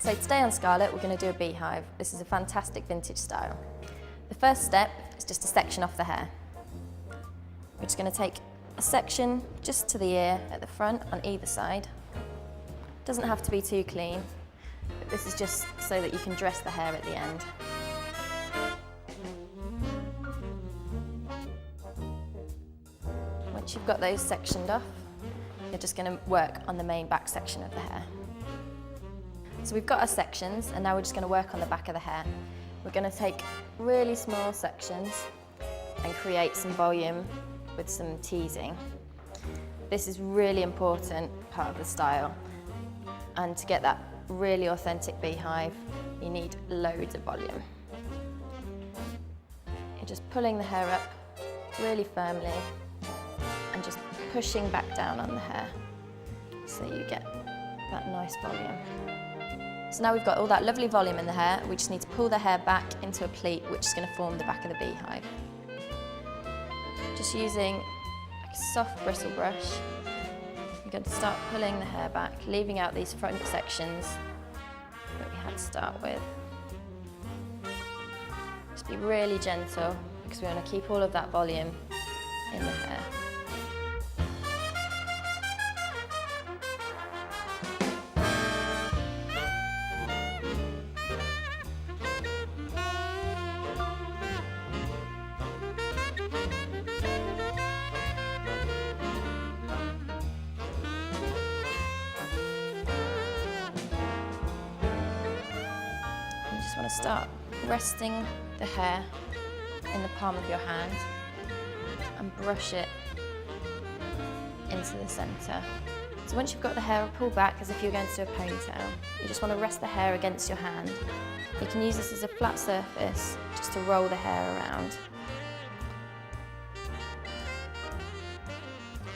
So today on Scarlet we're going to do a beehive. This is a fantastic vintage style. The first step is just to section off the hair. We're just going to take a section just to the ear at the front on either side. Doesn't have to be too clean, but this is just so that you can dress the hair at the end. Once you've got those sectioned off, you're just going to work on the main back section of the hair. So we've got our sections, and now we're just going to work on the back of the hair. We're going to take really small sections and create some volume with some teasing. This is really important part of the style, and to get that really authentic beehive, you need loads of volume. You're just pulling the hair up really firmly and just pushing back down on the hair so you get that nice volume. So now we've got all that lovely volume in the hair, we just need to pull the hair back into a pleat which is going to form the back of the beehive. Just using a soft bristle brush, you're going to start pulling the hair back, leaving out these front sections that we had to start with. Just be really gentle because we want to keep all of that volume in the hair. You just want to start resting the hair in the palm of your hand and brush it into the centre. So once you've got the hair pulled back as if you're going to do a ponytail, you just want to rest the hair against your hand. You can use this as a flat surface just to roll the hair around.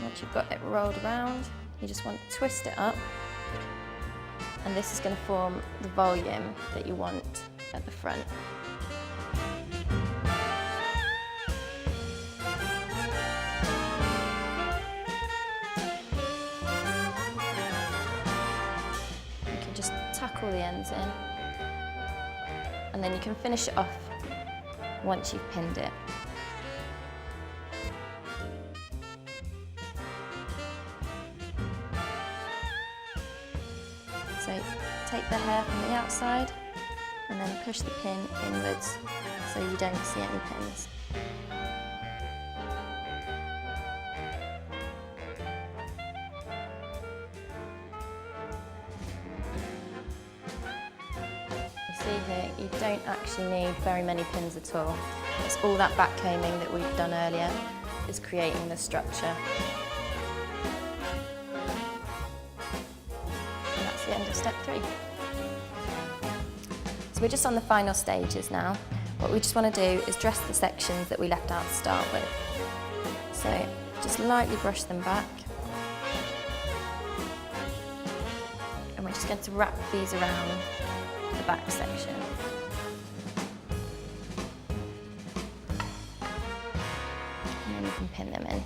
Once you've got it rolled around, you just want to twist it up, and this is going to form the volume that you want at the front. You can just tuck all the ends in, and then you can finish it off once you've pinned it. So take the hair from the outside and then push the pin inwards so you don't see any pins. You see here, you don't actually need very many pins at all. It's all that back combing that we've done earlier is creating the structure. The end of step 3. So we're just on the final stages now. What we just want to do is dress the sections that we left out to start with. So just lightly brush them back, and we're just going to wrap these around the back section. And then you can pin them in.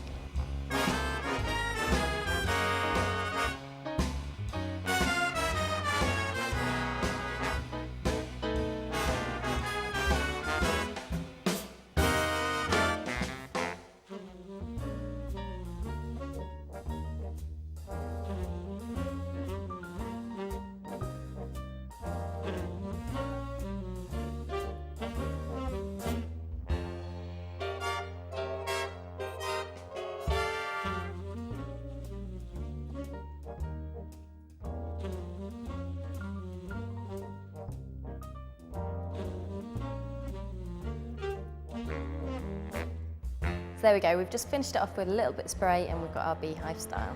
There we go, we've just finished it off with a little bit of spray and we've got our beehive style.